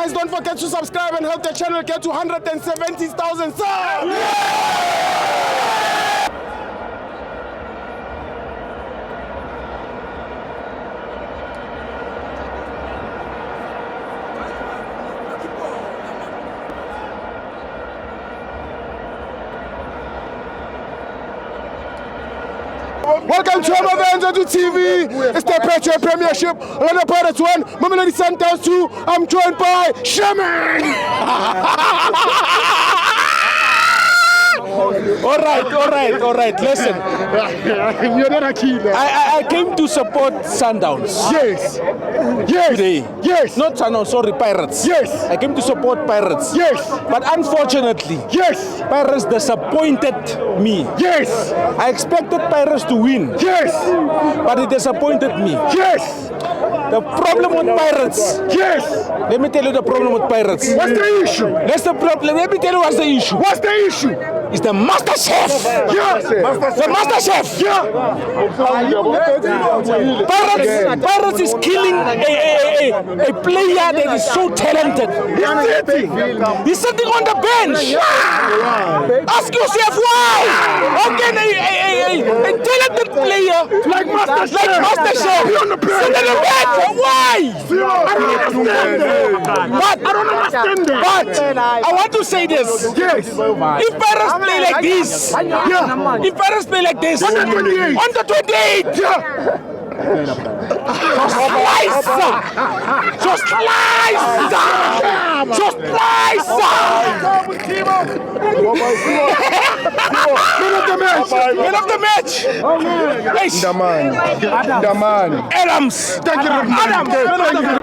Guys, don't forget to subscribe and help the channel get to 170,000 subs. Welcome to FANS Wethu TV. It's the Petro Premiership. Orlando Pirates 1, Mamelodi Sundowns 2. I'm joined by Shaman. All right. Listen, You're not a killer. I came to support Sundowns. Yes. Today. Yes. Not Sundowns, sorry, Pirates. Yes. I came to support Pirates. Yes. But unfortunately, Yes. Pirates disappointed me. Yes. I expected Pirates to win. Yes. But it disappointed me. Yes. The problem with Pirates. Yes. Let me tell you the problem with Pirates. What's the issue? That's the problem. Let me tell you what's the issue. What's the issue? It's the master chef. Yeah. The master chef. Yeah. Pirates is killing a player that is so talented. He's sitting on the bench. Ask yourself why. How can a talented player Like Master Chef be on the bench? Sit on the bench. Why? I don't understand that. I don't understand that. But I want to say this. Yes. If Pirates play like this, if Pirates play like this, On the 28th. on the 28th, just slice. Man of the match. Hey, The man. Adams. Thank you, Adams.